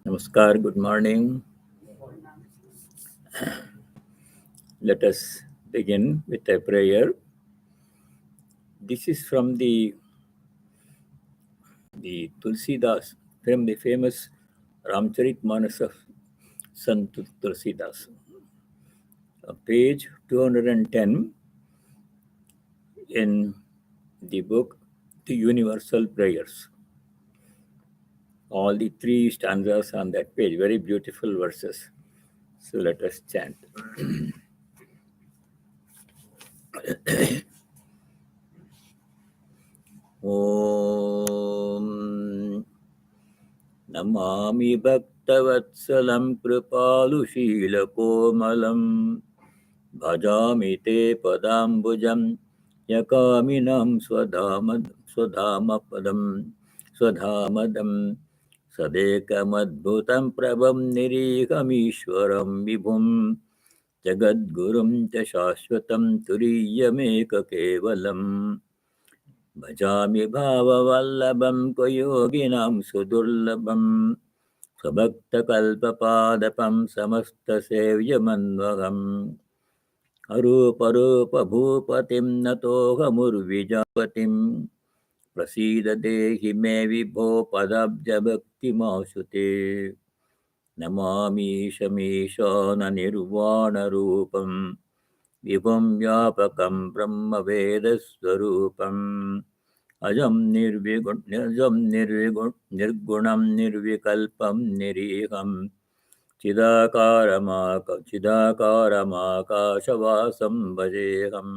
Namaskar, good morning. Let us begin with a prayer. This is from the Tulsidas, from the famous Ramcharitmanas of Sant Tulsidas. Page 210 in the book The Universal Prayers. All the three stanzas on that page, very beautiful verses. So let us chant. Om Namami Bhaktavatsalam Kripalushila-komalam Bhajami te padambujam Yakaminam Swadhamadam Sadekamadbhutam Prabham Nirikhamishwaram Vibhum Jagadgurum cha Shashvatam Turiyameka Kevalam Bhajami Bhavavallabham Koyoginam Sudurlabham Sabhakta Kalpapadapam Samasta Sevyamanvagam Aruparupa Bhupatim Natohamurvijapatim Prasida Dehi Me Vibho Padabja Bhakti Masute Namami Shamishana Nirvana Rupam Vibham Vyapakam Brahma Veda Swarupam Ajam Nirgunam Nirvikalpam Niriham Chidakaramākāśavāsam bhajeham.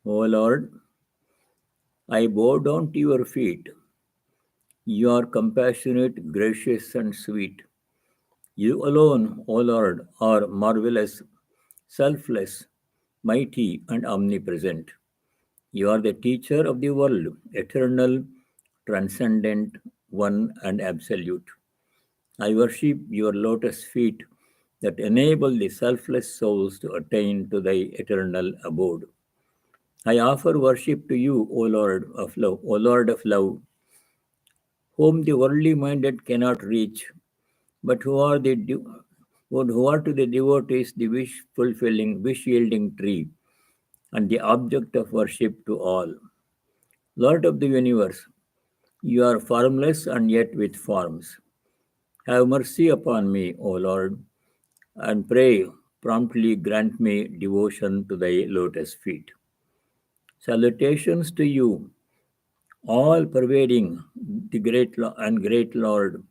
O Lord, I bow down to your feet. You are compassionate, gracious, and sweet. You alone, O Lord, are marvelous, selfless, mighty, and omnipresent. You are the teacher of the world, eternal, transcendent, one, and absolute. I worship your lotus feet that enable the selfless souls to attain to thy eternal abode. I offer worship to you, O Lord of love, whom the worldly minded cannot reach, but who are to the devotees the wish-yielding tree, and the object of worship to all. Lord of the universe, you are formless and yet with forms. Have mercy upon me, O Lord, and pray promptly grant me devotion to thy lotus feet. Salutations to you, all pervading the great Lord.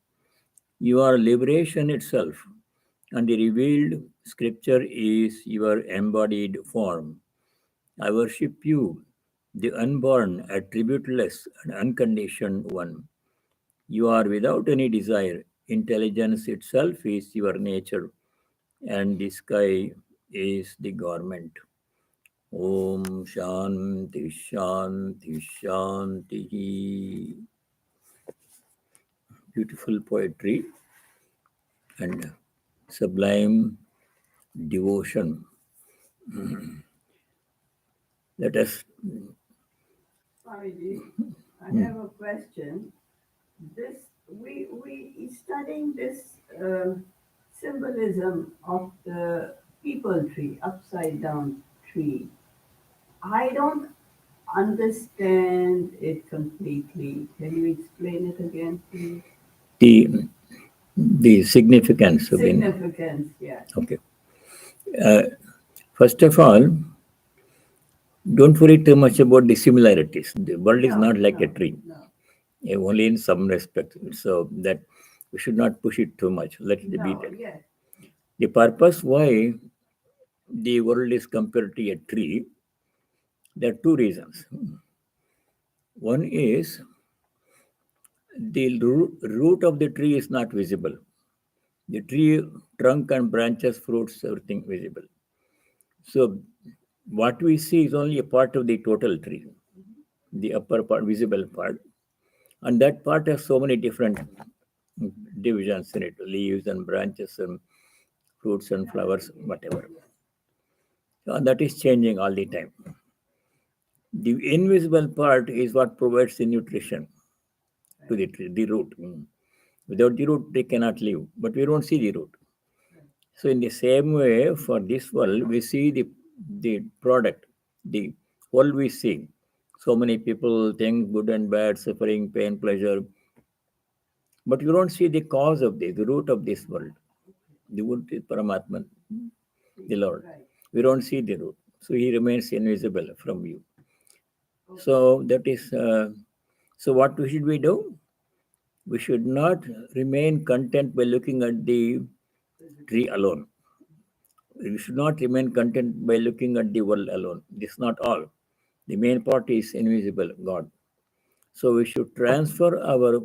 You are liberation itself, and the revealed scripture is your embodied form. I worship you, the unborn, attributeless, and unconditioned one. You are without any desire. Intelligence itself is your nature, and the sky is the garment. Om Shanti Shanti Shanti. Beautiful poetry and sublime devotion. Let us. Swamiji, I have a question. We studying this symbolism of the people tree, upside down tree. I don't understand it completely. Can you explain it again, please? The significance of Significance, yeah. Okay. First of all, don't worry too much about the similarities. The world is not like a tree. No. Only in some respects. So that we should not push it too much. Let it be there. Yes. The purpose why the world is compared to a tree, there are two reasons. One is the root of the tree is not visible. The tree trunk and branches, fruits, everything visible. So what we see is only a part of the total tree, the upper part, visible part. And that part has so many different divisions in it, leaves and branches and fruits and flowers, whatever. And that is changing all the time. The invisible part is what provides the nutrition. to the tree, the root. Without the root, they cannot live, but we don't see the root. So in the same way, for this world, we see the product, the world we see. So many people think good and bad, suffering, pain, pleasure, but you don't see the cause of this, the root of this world. The root is Paramatman, the Lord. Right. We don't see the root, so He remains invisible from you. So that is. So what should we do? We should not remain content by looking at the tree alone. We should not remain content by looking at the world alone. This is not all. The main part is invisible God. So we should transfer our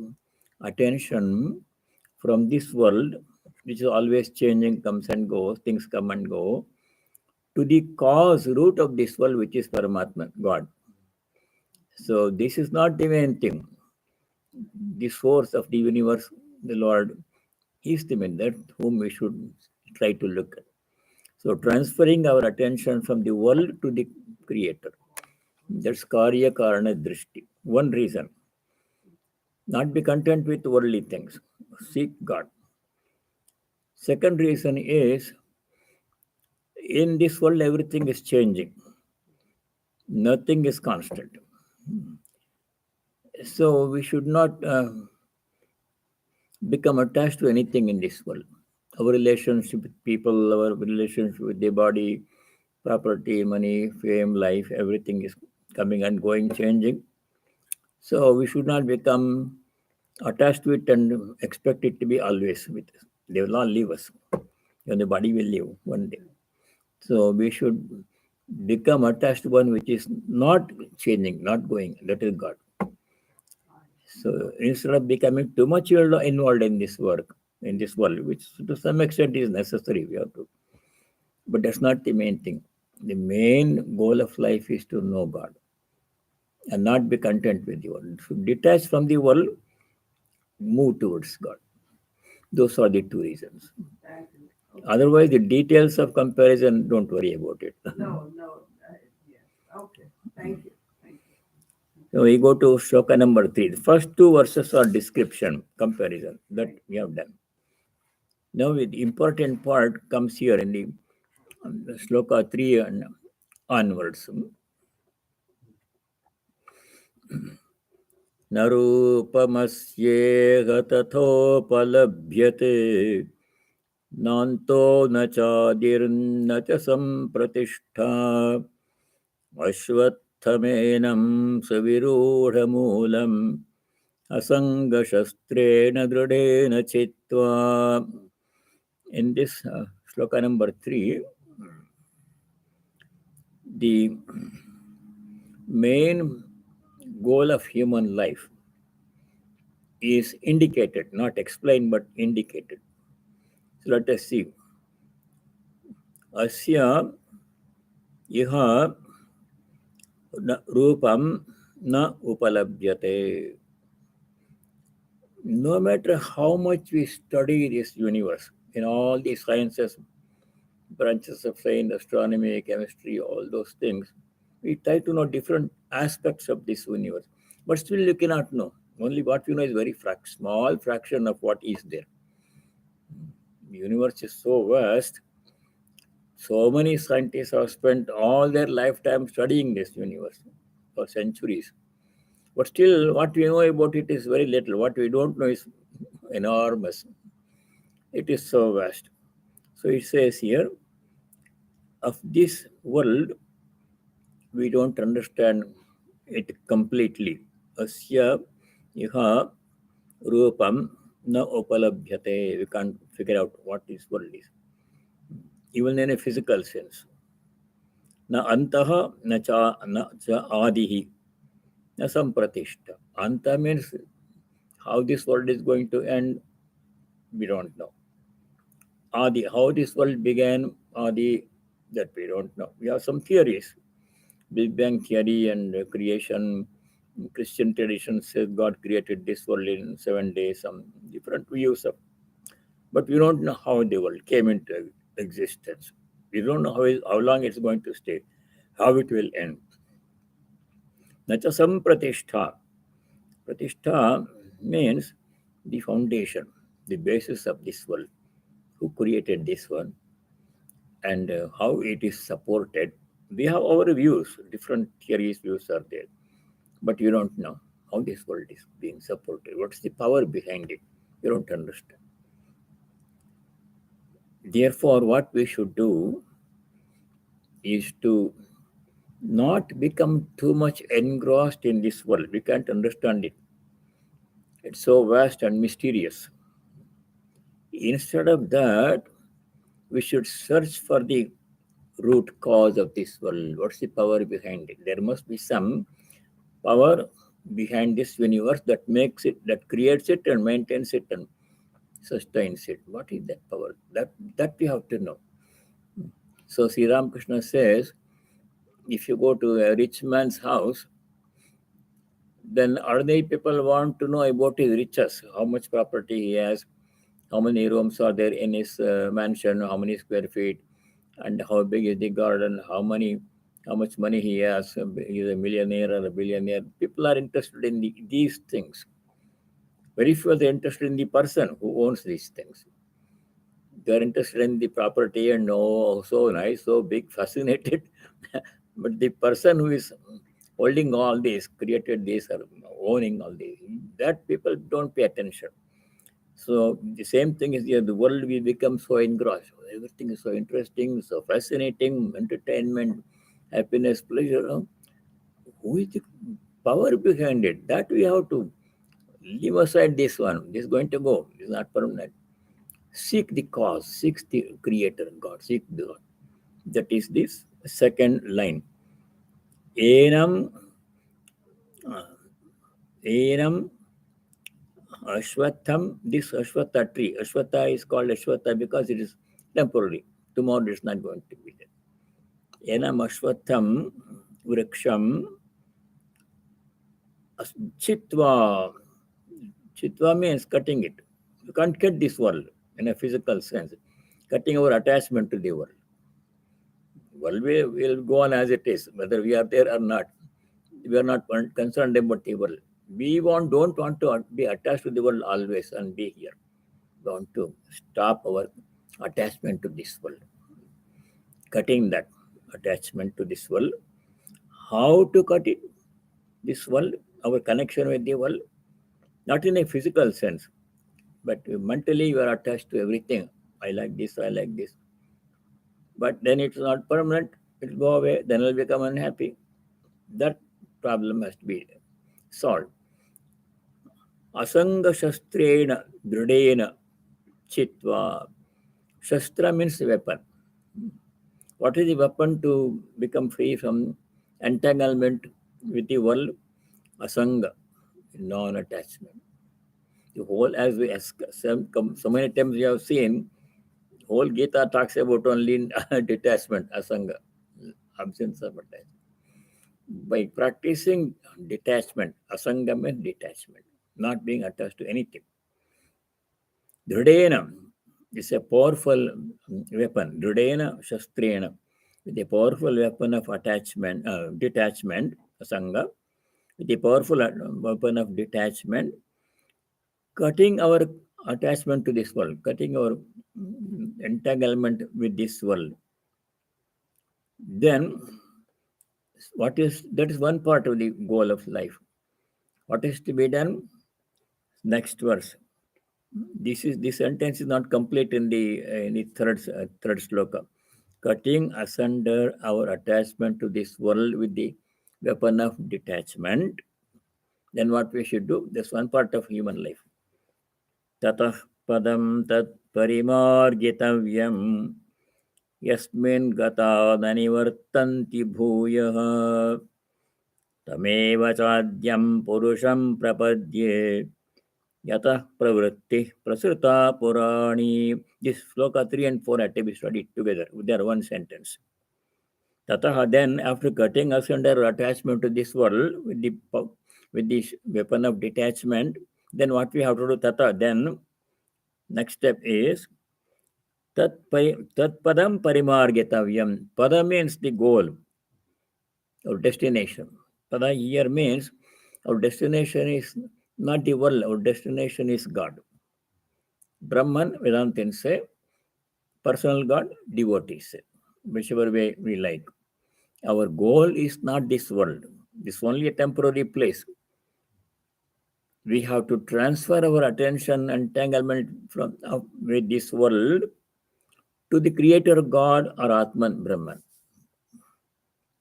attention from this world, which is always changing, comes and goes, things come and go, to the cause, root of this world, which is Paramatma, God. So this is not the main thing. The source of the universe, the Lord, is the main, that whom we should try to look at. So transferring our attention from the world to the Creator. That's Karya Karana Drishti. One reason. Not be content with worldly things. Seek God. Second reason is, in this world everything is changing. Nothing is constant. So we should not become attached to anything in this world. Our relationship with people, our relationship with the body, property, money, fame, life, everything is coming and going, changing. So we should not become attached to it and expect it to be always with us. They will not leave us. And the body will leave one day. So we should become attached to one which is not changing, not going. That is God. So instead of becoming too much involved in this work, in this world, which to some extent is necessary, we have to. But that's not the main thing. The main goal of life is to know God and not be content with the world. So detach from the world, move towards God. Those are the two reasons. Exactly. Okay. Otherwise, the details of comparison, don't worry about it. No. Yes. Okay. Thank you. So we go to shloka number 3. The first two verses are description, comparison. That we have done. Now the important part comes here in the shloka 3 and onwards. न rūpamasyeha tathopalabhyate nānto na cādirna sampratiṣṭhā ashvatthamenam savirūಢamūlam asangashasтрena dridena chittva. In this shloka number 3, the main goal of human life is indicated, not explained, but indicated. So let us see. Asya iha rūpam na upalabhyate. No matter how much we study this universe, in all the sciences, branches of science, astronomy, chemistry, all those things, we try to know different aspects of this universe. But still you cannot know. Only what you know is very small fraction of what is there. The universe is so vast. So many scientists have spent all their lifetime studying this universe for centuries. But still, what we know about it is very little. What we don't know is enormous. It is so vast. So it says here, of this world, we don't understand it completely. Asya iha rūpam na upalabhyate. We can't figure out what this world is, even in a physical sense. Na antaha na cha adihi na sampratiṣṭhā. Anta means how this world is going to end, we don't know. Adi, how this world began, Adi, that we don't know. We have some theories. Big Bang theory and creation. Christian tradition says God created this world in 7 days, some different views of. But we don't know how the world came into existence. We don't know how long it's going to stay, how it will end. Nacha sampratiṣṭhā. Pratishtha means the foundation, the basis of this world, who created this one, and how it is supported. We have our views, different theories, views are there, but you don't know how this world is being supported. What's the power behind it? You don't understand. Therefore, what we should do is to not become too much engrossed in this world. We can't understand it. It's so vast and mysterious. Instead of that, we should search for the root cause of this world. What's the power behind it? There must be some power behind this universe that makes it, that creates it and maintains it and sustains it. What is that power? That we have to know. So Sri Ramakrishna says, if you go to a rich man's house, then ordinary people want to know about his riches, how much property he has, how many rooms are there in his mansion, how many square feet, and how big is the garden, how much money he has. He's a millionaire or a billionaire. People are interested in these things. Very few are interested in the person who owns these things. They are interested in the property and oh, so nice, so big, fascinated. But the person who is holding all this, created this, or owning all this, that people don't pay attention. So the same thing is here. The world we become so engrossed. Everything is so interesting, so fascinating, entertainment, happiness, pleasure. Who is the power behind it? That we have to leave aside this one. This is going to go. This is not permanent. Seek the cause, seek the creator, God, seek the God. That is this second line. Enam, enam ashwatham, this ashwatha tree. Ashwatha is called ashwatha because it is temporary. Tomorrow it's not going to be there. Enam ashwatham vriksham chitva. Chitva means cutting it. You can't cut this world in a physical sense. Cutting our attachment to the world. World will go on as it is, whether we are there or not. We are not concerned about the world. We don't want to be attached to the world always and be here. We want to stop our attachment to this world. Cutting that attachment to this world. How to cut it? This world, our connection with the world, not in a physical sense, but mentally you are attached to everything. I like this, I like this. But then it's not permanent. It'll go away. Then I'll become unhappy. That problem has to be solved. Asanga shastrena dridena chitva. Shastra means weapon. What is the weapon to become free from entanglement with the world? Asanga, non-attachment. The whole, as we ask, so many times we have seen, whole Gita talks about only detachment, asanga, absence of attachment. By practicing detachment, asanga means detachment, not being attached to anything. Dridena is a powerful weapon. Dridena shastrena, with a powerful weapon of attachment, detachment, asanga, with a powerful weapon of detachment, cutting our attachment to this world, cutting our entanglement with this world. Then, that is one part of the goal of life. What is to be done? Next verse. This sentence is not complete in the third sloka. Cutting asunder our attachment to this world with the weapon of detachment. Then what we should do? That's one part of human life. Tatah padam tat parimargitavyam yasmin gata nanivartanti bhuyah tameva chadyam purusham prapadye yatah pravritti prasrita purani. This sloka 3 and 4 had to be studied together. They are one sentence. Tataha, then after cutting asunder attachment to this world with the weapon of detachment, then what we have to do? Tata, then next step is tat padam parimargitavyam. Pada means the goal or destination. Pada here means our destination is not the world. Our destination is God. Brahman, Vedantins say, personal God, devotees say, whichever way we like. Our goal is not this world. This is only a temporary place. We have to transfer our attention entanglement from with this world to the creator God or Atman Brahman.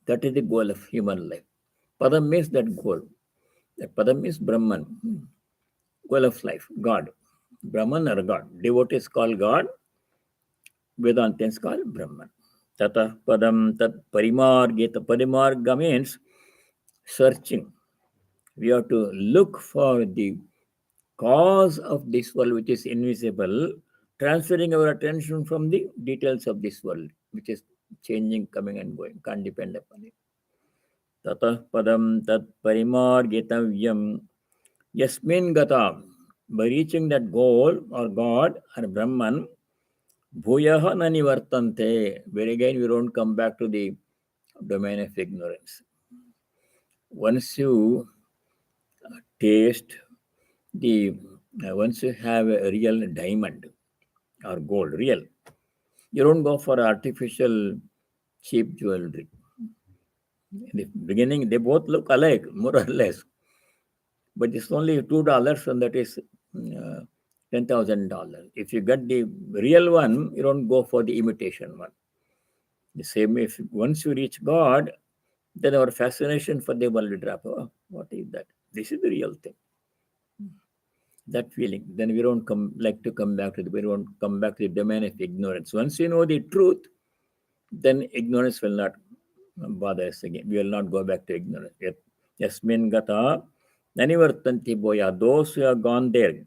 That is the goal of human life. Padam means that goal. That Padam means Brahman, goal of life, God. Brahman or God. Devotees call God, Vedantins call Brahman. Tata Padam Tat Parimargita. Parimarga means searching. We have to look for the cause of this world which is invisible, transferring our attention from the details of this world, which is changing, coming and going, can't depend upon it. Tatah padam tat parimargitavyam yasmin gata. By reaching that goal or God or Brahman, bhuyaha nanivartante. Where again we don't come back to the domain of ignorance. Once you taste the, once you have a real diamond or gold, real, you don't go for artificial cheap jewelry. In the beginning, they both look alike, more or less, but it's only $2, and that is $10,000. If you get the real one, you don't go for the imitation one. The same, if once you reach God, then our fascination for the world will drop. Oh, what is that? This is the real thing. That feeling, then we don't like to come back to we don't come back to the domain of ignorance. Once you know the truth, then ignorance will not bother us again. We will not go back to ignorance. Yasmin gata nanivartanti boya. Those who have gone there,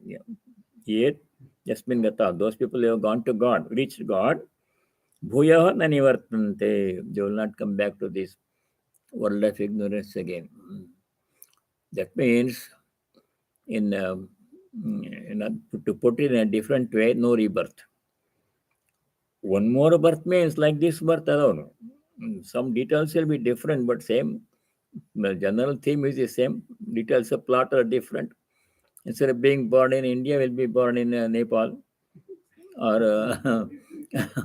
yet yasmin gata, those people who have gone to God, reached God, bhuya nanivartante. They will not come back to this world of ignorance again. That means, to put it in a different way, no rebirth. One more birth means like this birth alone. Some details will be different, but same. The general theme is the same. Details of plot are different. Instead of being born in India, will be born in Nepal or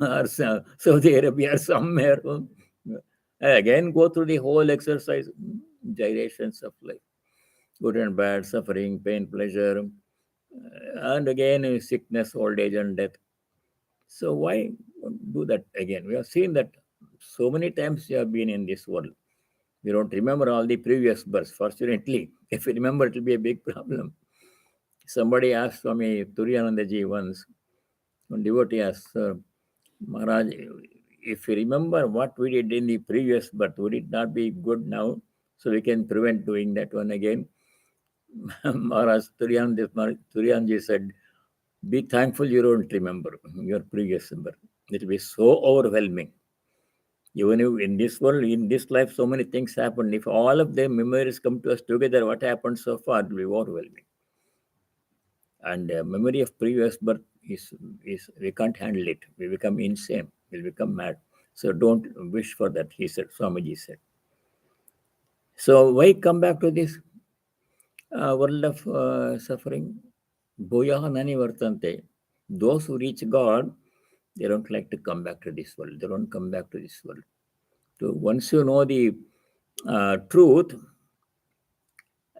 or Saudi Arabia or somewhere. Again, go through the whole exercise, gyrations of life, good and bad, suffering, pain, pleasure, and again sickness, old age, and death. So why do that again? We have seen that so many times we have been in this world. We don't remember all the previous births. Fortunately, if we remember, it will be a big problem. Somebody asked Swami Turiyanandaji once, one devotee asked, Maharaj, if you remember what we did in the previous birth, would it not be good now? So we can prevent doing that one again. Maharaj Turiyanji said, be thankful you don't remember your previous birth. It will be so overwhelming. Even if in this world, in this life, so many things happen. If all of the memories come to us together, what happened so far will be overwhelming. And memory of previous birth is we can't handle it. We become insane. We'll become mad. So don't wish for that, he said, Swamiji said. So why come back to this world of suffering? Bhuyaha nani vartante. Those who reach God, they don't like to come back to this world. They don't come back to this world. So once you know the truth,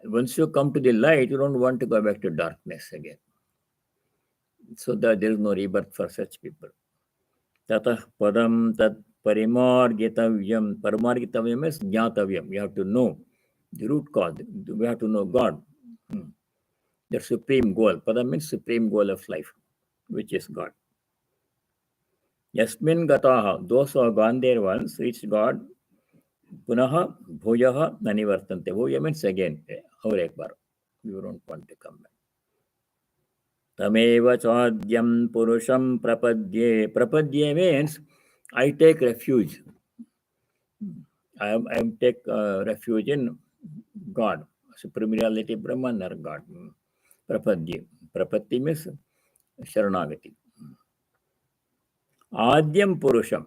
once you come to the light, you don't want to go back to darkness again. So that there is no rebirth for such people. Tatah padam tat parimargitavyam. Parimargitavyam is jnatavyam. We have to know the root cause. We have to know God. The supreme goal. Padam means supreme goal of life, which is God. Yasmin gataha. Those who have gone there once, reached God, punaha bhuyaha nanivartante. Bhuya means again, or ekbar. We don't want to come back. Tameva chadyam purusham prapadye. Prapadye means I take refuge. I take refuge in God, supreme reality, Brahman or God. Prapadye. Prapatti means Sharanagati. Adyam Purusham.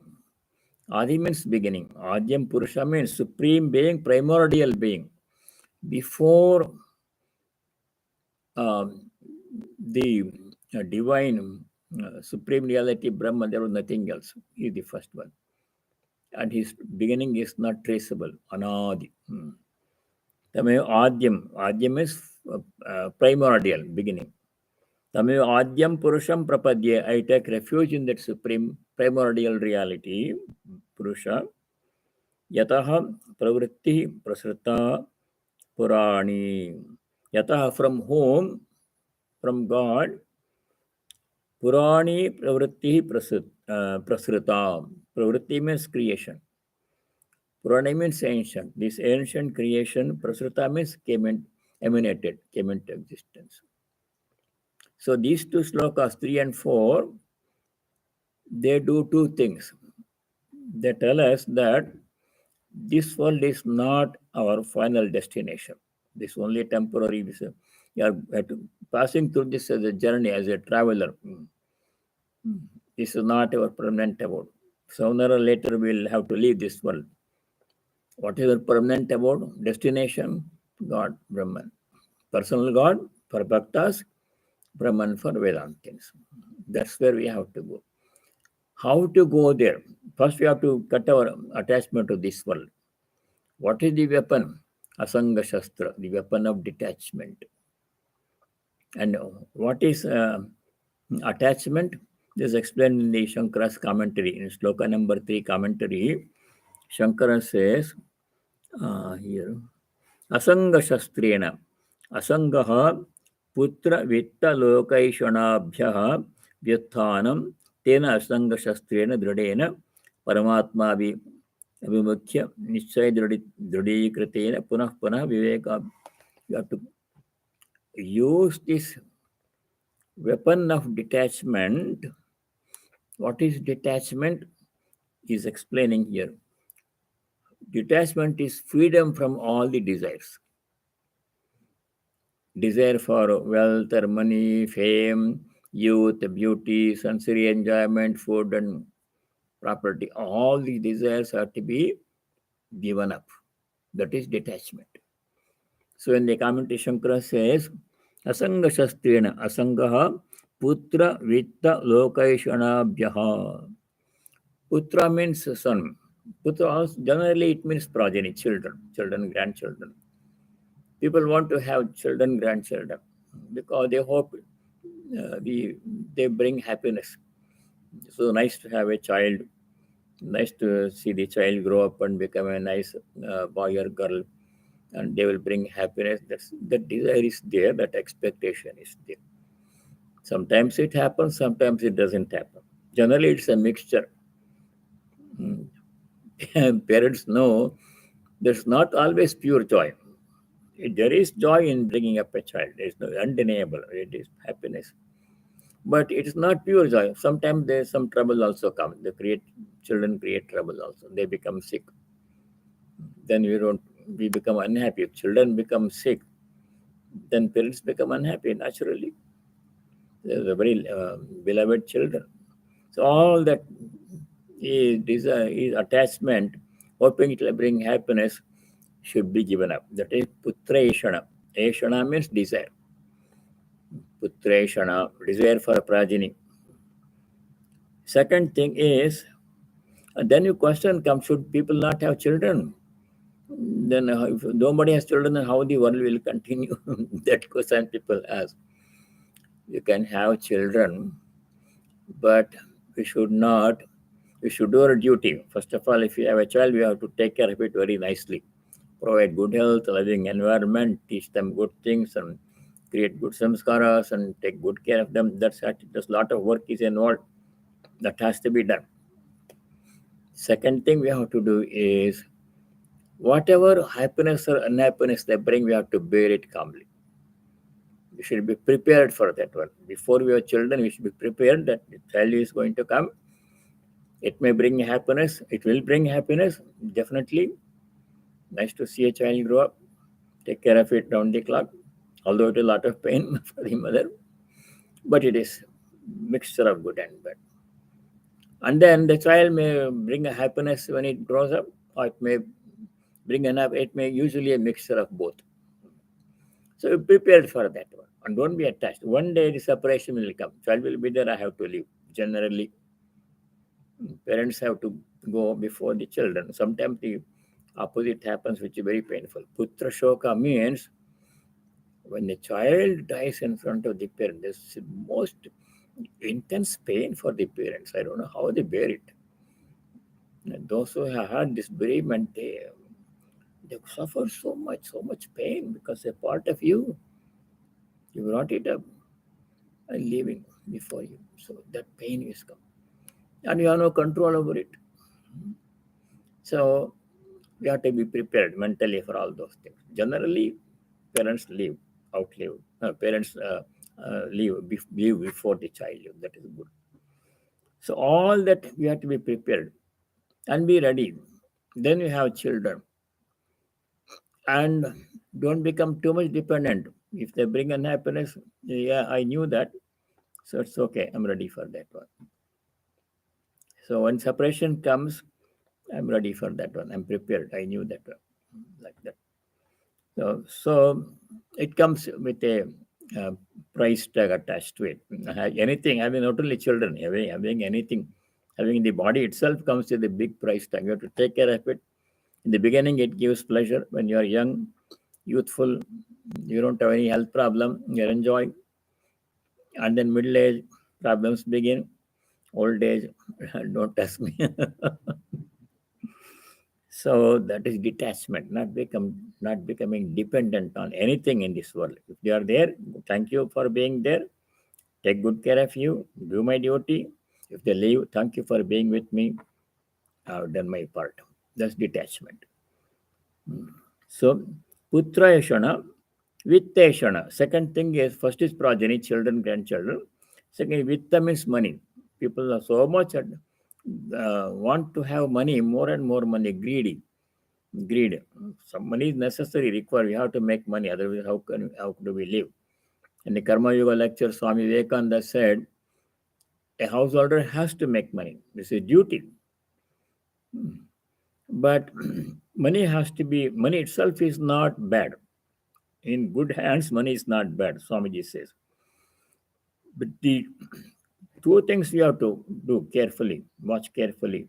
Adi means beginning. Adyam Purusha means supreme being, primordial being. Before the divine supreme reality Brahman, there was nothing else. He is the first one. And his beginning is not traceable. Anadi. Tamayo Adyam. Adyam is primordial, beginning. Tamayo Adyam Purusham Prapadye. I take refuge in that supreme primordial reality, Purusha. Yataha Pravritti Prasrita Purani. Yataha, from whom? From God. Purani Pravritti Prasrita. Pravritti means creation. Purana means ancient. This ancient creation, Prasrita means emanated, came into existence. So these two slokas, 3 and 4, they do two things. They tell us that this world is not our final destination. This only temporary. You are passing through this as a journey, as a traveler. This is not our permanent abode. Sooner or later, we'll have to leave this world. What is our permanent abode? Destination? God, Brahman. Personal God for Bhaktas, Brahman for Vedantins. That's where we have to go. How to go there? First, we have to cut our attachment to this world. What is the weapon? Asanga Shastra, the weapon of detachment. And what is attachment? This is explained in the Shankara's commentary. In sloka number 3 commentary, Shankara says here, Asanga Shastrena, Asangaha Putra Vitta Lokaishwanabhyaha Vyathanam Tena Asanga Shastrena Dradena Paramatma Abhimukhya Nischay Dradikritena Punah Punah Viveka. You have to use this weapon of detachment. What is detachment? Is explaining here. Detachment is freedom from all the desires. Desire for wealth or money, fame, youth, beauty, sensory enjoyment, food and property. All the desires have to be given up. That is detachment. So in the commentary, Shankara says, Asanga Shastrena, Asangaha Putra Vitta Lokaishanabhyaha. Putra means son. Putra, generally it means progeny, children, grandchildren. People want to have children, grandchildren, because they hope they bring happiness. So nice to have a child, nice to see the child grow up and become a nice boy or girl, and they will bring happiness. That desire is there, that expectation is there. Sometimes it happens, sometimes it doesn't happen. Generally, it's a mixture. Parents know there's not always pure joy. There is joy in bringing up a child. It's undeniable. It is happiness. But it is not pure joy. Sometimes there's some trouble also come. Children create trouble also. They become sick. Then we become unhappy. If children become sick, then parents become unhappy naturally. They're very beloved children. So all that is attachment, hoping it will bring happiness, should be given up. That is putra eshana. Eshana means desire. Putra eshana, desire for progeny. Second thing is, then your question comes, should people not have children? Then if nobody has children, then how the world will continue? That question people ask. You can have children, but we should do our duty. First of all, if you have a child, we have to take care of it very nicely. Provide good health, living environment, teach them good things, and create good samskaras, and take good care of them. There's a lot of work is involved that has to be done. Second thing we have to do is, whatever happiness or unhappiness they bring, we have to bear it calmly. We should be prepared for that one. Before we have children, we should be prepared that the child is going to come. It may bring happiness. It will bring happiness, definitely. Nice to see a child grow up. Take care of it round the clock. Although it is a lot of pain for the mother, but it is mixture of good and bad. And then the child may bring a happiness when it grows up, or it may bring enough. It may usually a mixture of both. So be prepared for that one. And don't be attached. One day the separation will come. Child will be there, I have to leave. Generally, parents have to go before the children. Sometimes the opposite happens, which is very painful. Putra shoka means when the child dies in front of the parent, there's the most intense pain for the parents. I don't know how they bear it. And those who have had this bereavement, they suffer so much pain because a part of you, you brought it up and leaving before you. So that pain is come. And you have no control over it. So we have to be prepared mentally for all those things. Generally, parents outlive. Parents leave before the child leave. That is good. So all that we have to be prepared and be ready. Then you have children, and don't become too much dependent. If they bring unhappiness, yeah, I knew that, so it's okay. I'm ready for that one. So when separation comes, I'm ready for that one. I'm prepared. I knew that one, like that. So it comes with a uh, price tag attached to it. Anything, having not only children, having anything, having the body itself comes with a big price tag. You have to take care of it. In the beginning, it gives pleasure when you are young, youthful, you don't have any health problem, you're enjoying. And then middle age, problems begin. Old age, don't ask me. So that is detachment, not becoming dependent on anything in this world. If they are there, thank you for being there. Take good care of you. Do my duty. If they leave, thank you for being with me. I've done my part. That's detachment. So putra yashana, vitteshana. Second thing is, first is progeny, children, grandchildren. Second, vitta means money. People are so much want to have money, more and more money, greed. Some money is necessary, required. We have to make money. Otherwise, how do we live? In the Karma Yoga lecture, Swami Vivekananda said, a householder has to make money. This is duty. But money itself is not bad. In good hands, money is not bad, Swamiji says. But the two things we have to do carefully, watch carefully.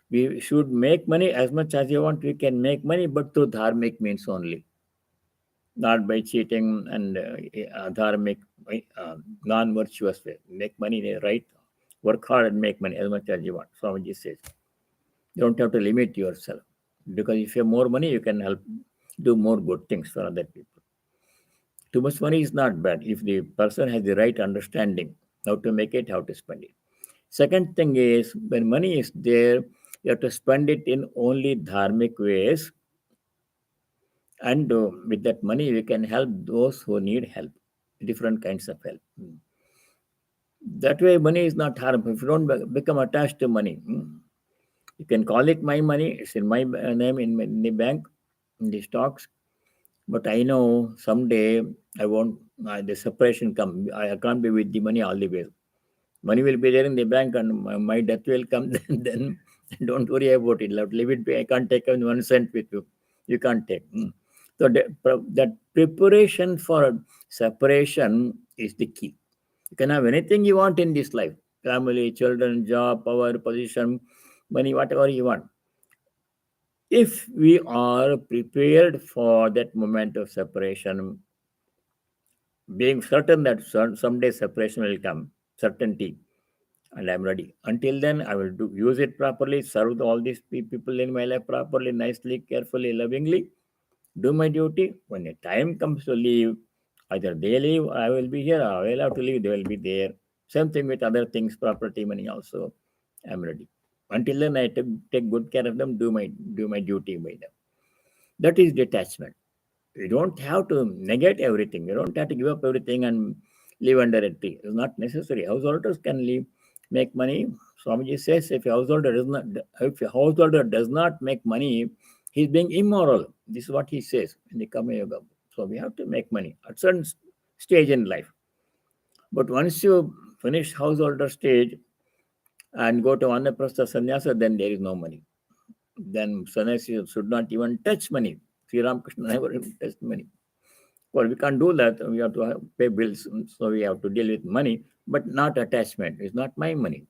We should make money as much as you want. We can make money, but through dharmic means only, not by cheating and dharmic, non-virtuous way. Make money in the right, work hard and make money as much as you want. Swamiji says. You don't have to limit yourself, because if you have more money, you can help do more good things for other people. Too much money is not bad if the person has the right understanding how to make it, how to spend it. Second thing is, when money is there, you have to spend it in only dharmic ways, and with that money, we can help those who need help, different kinds of help. That way, money is not harmful. If you don't become attached to money, you can call it my money. It's in my name in the bank, in the stocks. But I know someday I won't. The separation come. I can't be with the money all the way. Money will be there in the bank, and my death will come. Then don't worry about it. Leave it be. I can't take even 1 cent with you. You can't take. So that preparation for separation is the key. You can have anything you want in this life: family, children, job, power, position, money, whatever you want. If we are prepared for that moment of separation, being certain that someday separation will come, certainty, and I'm ready. Until then, I will use it properly, serve all these people in my life properly, nicely, carefully, lovingly, do my duty. When the time comes to leave, either they leave, I will be here, or I will have to leave, they will be there. Same thing with other things, property, money also. I'm ready. Until then, I take good care of them, do my duty by them. That is detachment. You don't have to negate everything. You don't have to give up everything and live under a tree. It's not necessary. Householders can live, make money. Swamiji says if a householder does not make money, he's being immoral. This is what he says in the Karma Yoga. So we have to make money at certain stage in life. But once you finish householder stage and go to Vanaprastha sannyasa, then there is no money. Then sannyasi should not even touch money. Sri Ramakrishna never touched money. Well, we can't do that. We have to pay bills, so we have to deal with money, but not attachment. It's not my money.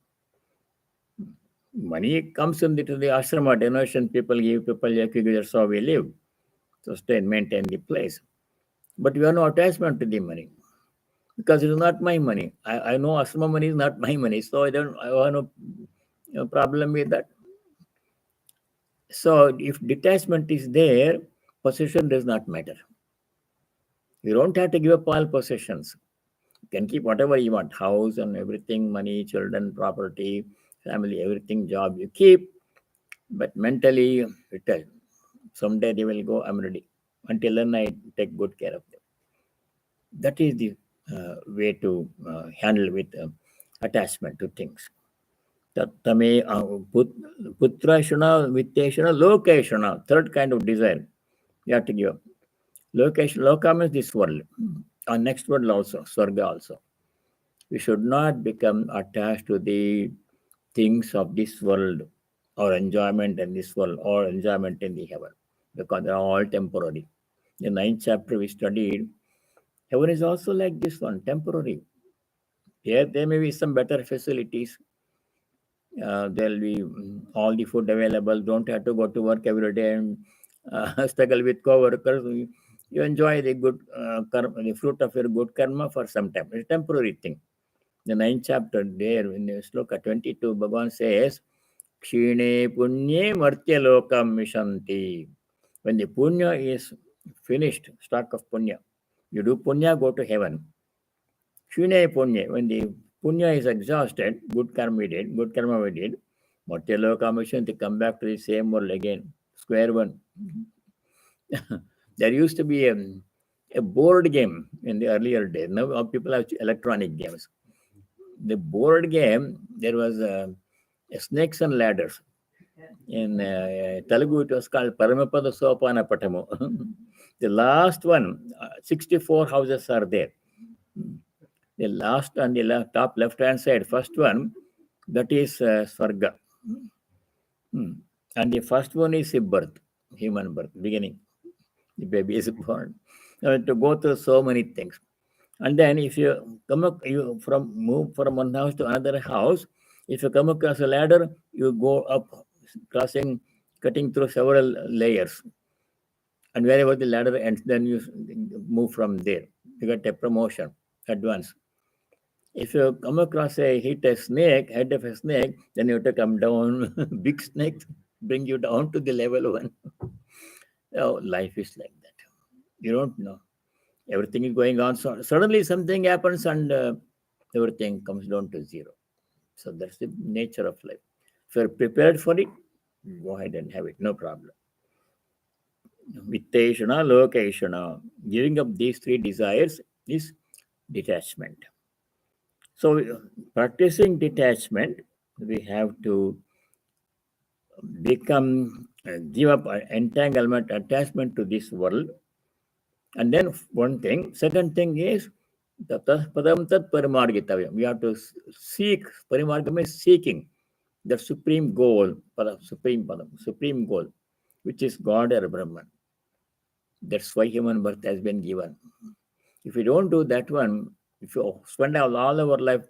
Money comes into the ashrama, donation, people give, that's how we live. Sustain, maintain the place. But we have no attachment to the money because it's not my money. I know ashrama money is not my money, so I have no problem with that. So if detachment is there, possession does not matter. You don't have to give up all possessions. You can keep whatever you want, house and everything, money, children, property, family, everything, job you keep, but mentally retire. Someday they will go, I'm ready. Until then, I take good care of them. That is the way to handle with attachment to things. Tattame putrashana, vitteshana, lokeshana, third kind of desire. You have to give up. Loka means this world. Our next world also, Swarga also. We should not become attached to the things of this world or enjoyment in this world or enjoyment in the heaven because they are all temporary. The ninth chapter we studied, heaven is also like this one, temporary. Here there may be some better facilities. There'll be all the food available. Don't have to go to work every day and struggle with co-workers. You enjoy the good karma, the fruit of your good karma for some time. It's a temporary thing. The ninth chapter there in the sloka 22, Bhagavan says, Kshine punye martya lokam mishanti. When the punya is finished, stock of punya, you do punya, go to heaven. Kshine punya, when the punya is exhausted, good karma we did, martya lokam mishanti, come back to the same world again, square one. There used to be a board game in the earlier days. Now people have electronic games. The board game, there was snakes and ladders. In Telugu, it was called Paramapada Sopana Patamu. The last one, 64 houses are there. The last on the top left-hand side, first one, that is Swarga. And the first one is birth, human birth, beginning. The baby is born. To go through so many things. And then if you come up, you move from one house to another house, if you come across a ladder, you go up, cutting through several layers. And wherever the ladder ends, then you move from there. You get a promotion, advance. If you come across head of a snake, then you have to come down, big snake, bring you down to the level one. Oh, life is like that. You don't know. Everything is going on. So suddenly something happens and everything comes down to zero. So that's the nature of life. If you're prepared for it, go ahead and have it. No problem. Vitteshana, lokeshana. Giving up these three desires is detachment. So practicing detachment, we have to give up entanglement, attachment to this world. And then one thing. Second thing is padam tat parimargitavya. We have to seek. Parimargam is seeking the supreme goal, supreme goal, which is God or Brahman. That's why human birth has been given. If you don't do that one, if you spend all our life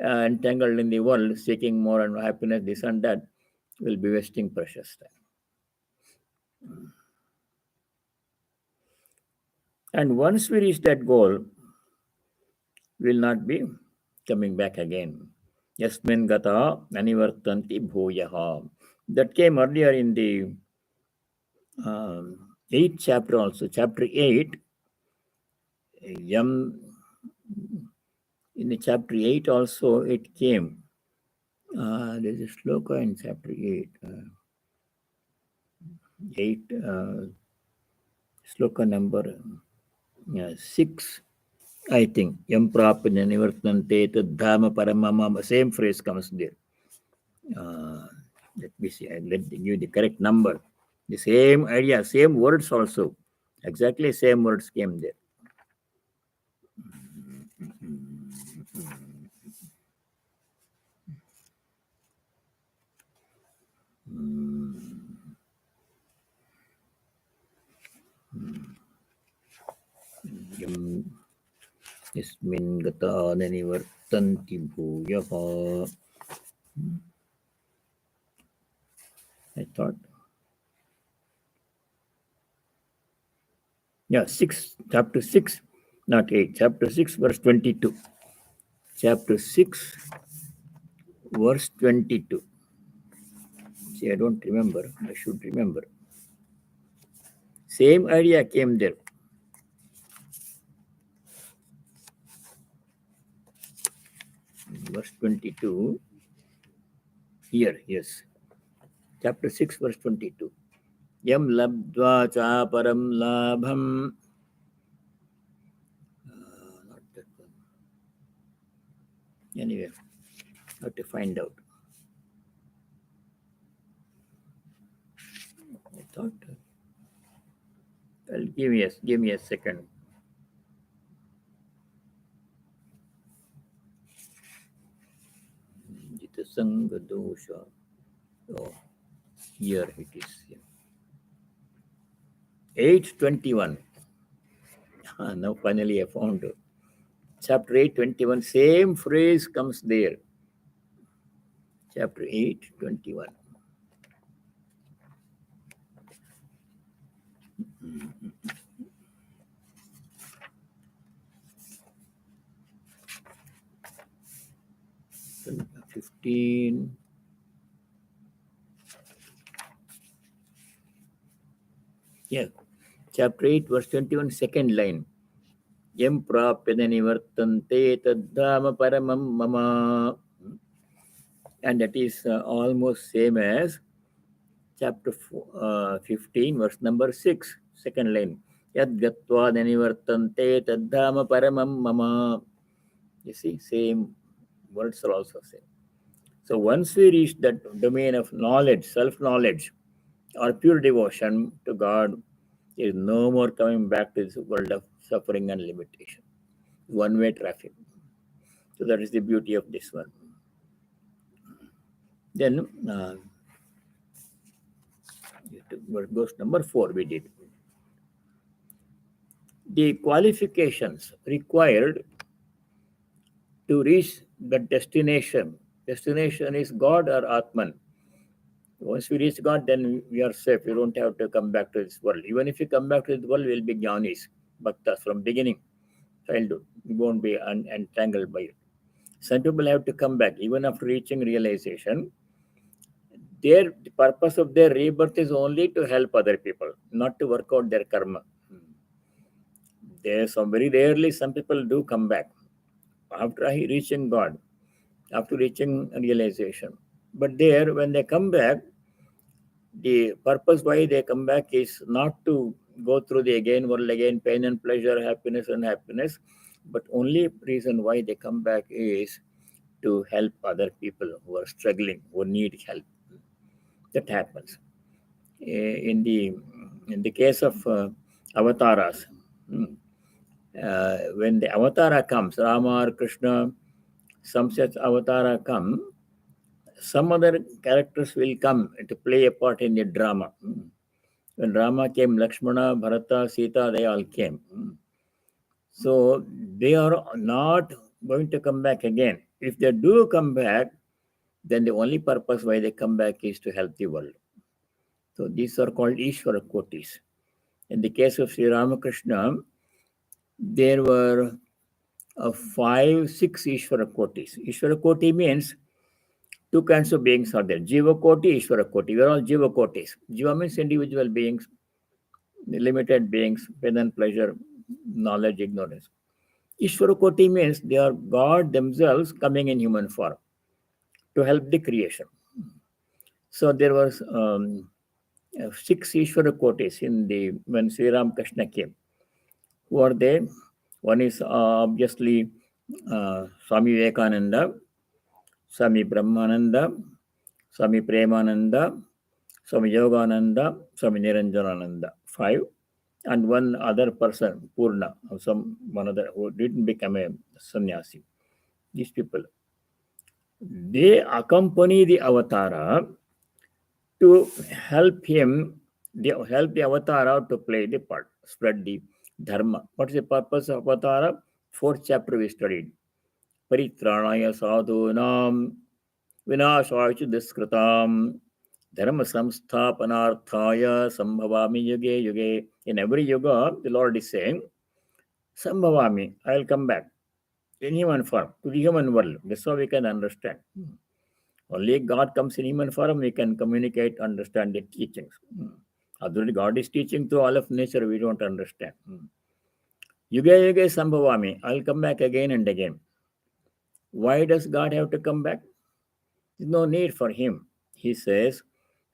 entangled in the world, seeking more and happiness, this and that, will be wasting precious time. And once we reach that goal, we will not be coming back again. Yasmin gata anivartanti bhuyaha. That came earlier in the 8th chapter also. Chapter 8, in the chapter 8 also it came. There's a sloka in chapter 8. 8, sloka number 6, I think. Yam prapanya nivartante tadhama paramama. Same phrase comes there. Let me see. I'll give you the correct number. The same idea, same words also. Exactly same words came there. Yasmin gata nanivartanti bhuyaha. I thought. Yeah, 6, chapter 6, not 8, chapter 6, verse 22. Chapter 6, verse 22. See, I don't remember. I should remember. Same idea came there. Verse 22. Here, yes. Chapter 6, verse 22. Yam labdva cha param labham. Not that one. Anyway, have to find out. I thought. Well, give me a second. Jita sanga dosha. Oh, here it is. 8:21. Now finally I found it. Chapter 8:21. Same phrase comes there. Chapter 8:21. Mm-hmm. 15. Yeah. Chapter 8, verse 21, second line. Yam prapyada nivartante taddhama paramam mama. And that is almost same as chapter 15, verse number 6, second line. Yad gatva nivartante taddhama paramam mama. You see, same words are also same. So once we reach that domain of knowledge, self-knowledge, or pure devotion to God, there is no more coming back to this world of suffering and limitation. One-way traffic. So that is the beauty of this one. Then, verse number 4 we did. The qualifications required to reach the destination. Destination is God or Atman. Once we reach God, then we are safe. We don't have to come back to this world. Even if you come back to this world, we'll be jnanis, bhaktas from beginning, childhood. We won't be entangled by it. Some people have to come back even after reaching realization. The purpose of their rebirth is only to help other people, not to work out their karma. There's some very rarely some people do come back after reaching God, after reaching realization. But there, when they come back, the purpose why they come back is not to go through the again world again, pain and pleasure, happiness and happiness, but only reason why they come back is to help other people who are struggling, who need help. That happens. In the case of avatars, when the avatara comes, Rama or Krishna, some such avatara come, some other characters will come to play a part in the drama. When Rama came, Lakshmana, Bharata, Sita, they all came. So they are not going to come back again. If they do come back, then the only purpose why they come back is to help the world. So these are called Ishvara Kotis. In the case of Sri Ramakrishna, there were 5, 6 Ishvara Kotis. Ishvara Koti means two kinds of beings are there. Jiva Koti, Ishvara Koti. We are all Jiva Kotis. Jiva means individual beings, limited beings, pain and pleasure, knowledge, ignorance. Ishvara Koti means they are God themselves coming in human form to help the creation. So there was 6 Ishvara Kotis when Sri Ramakrishna came. Who are they? One is obviously Swami Vivekananda, Swami Brahmananda, Swami Premananda, Swami Yogananda, Swami Niranjanananda. 5. And one other person, Purna, one other who didn't become a sannyasi. These people, they accompany the avatara to help him. They help the avatara to play the part, spread the dharma. What is the purpose of avatara? Fourth chapter we studied. Paritranaya sadhunam vinashaya duskritam dharma samsthapanarthaya sambhavami yuge yuge. In every yuga, the Lord is saying, Sambhavami, I will come back in human form to the human world. That's how we can understand. Only God comes in human form, we can communicate, understand the teachings. Otherwise, God is teaching to all of nature, we don't understand. Yuga yuga sambhavami, I will come back again and again. Why does God have to come back? There's no need for him. He says,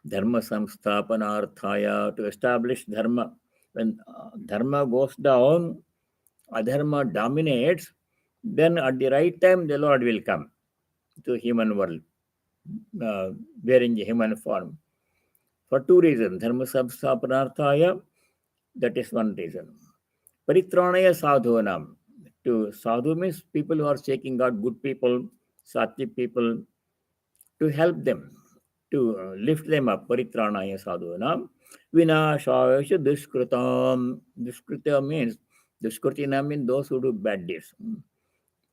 Dharma samsthapanarthaya, to establish dharma. When dharma goes down, adharma dominates, then at the right time the Lord will come to human world, wearing a human form. For two reasons. Dharma samsthapanarthaya, that is one reason. Paritranaya sadhunam. To sadhu means people who are seeking God, good people, sattvic people, to help them, to lift them up. Paritranaya sadhunam. Vinashaya duskritam. Duskrita means, duskritina means those who do bad deeds.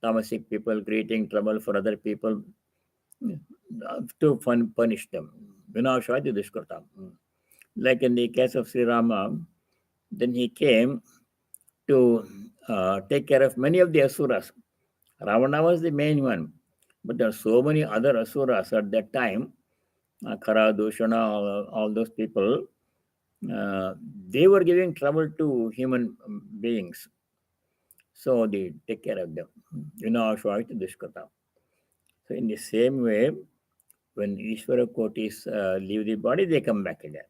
Tamasic people creating trouble for other people, to punish them. Vinashaya duskritam. Like in the case of Sri Rama, then he came to take care of many of the asuras. Ravana was the main one, but there are so many other asuras at that time. Khara, Dushana, all those people, they were giving trouble to human beings. So they take care of them. Dushkata. So in the same way, when Ishvara Kotis leave the body, they come back again.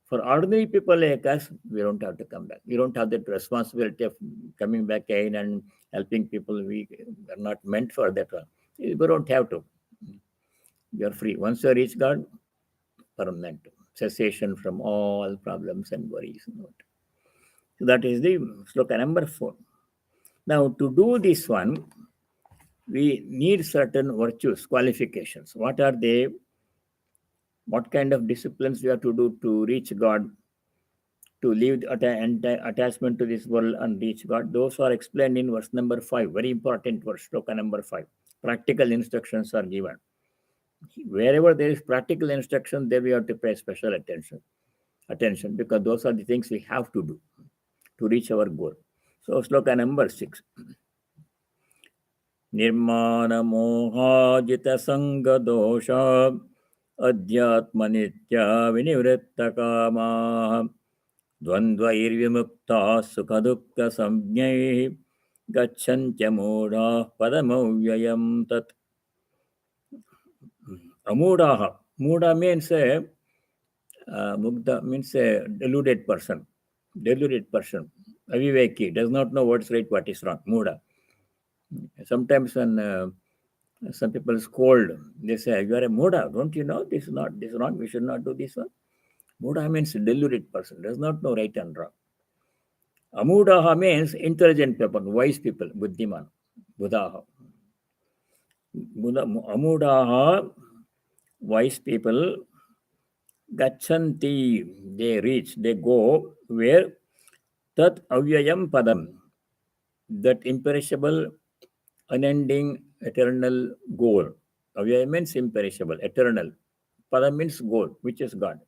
For ordinary people like us, we don't have to come back. We don't have that responsibility of coming back again and helping people. We are not meant for that one. We don't have to. We are free. Once you reach God, permanent cessation from all problems and worries. So that is the sloka number 4. Now, to do this one, we need certain virtues, qualifications. What are they? What kind of disciplines we have to do to reach God, to leave attachment to this world and reach God? Those are explained in verse number 5. Very important verse, sloka number 5. Practical instructions are given. Wherever there is practical instruction, there we have to pay special attention, because those are the things we have to do to reach our goal. So sloka number 6. Nirmana mohajita sanga dosha adhyatma nitya vinivritta kama dvandvair vimukta sukha dukkha samjnai gacchantya moda padamavyayam tat. Amudaha. Muda means Mugdha means a deluded person. Aviveki, does not know what's right, what is wrong. Muda. Sometimes when some people scold, they say, you are a Muda, don't you know this is wrong, we should not do this one. Muda means deluded person, does not know right and wrong. Amudaha means intelligent people, wise people, Buddhiman, Buddhaha. Amudaha, wise people, Gachanti, they reach, they go where? Tat avyayam padam, that imperishable, unending, eternal goal. Avyayam means imperishable, eternal. Padam means goal, which is God.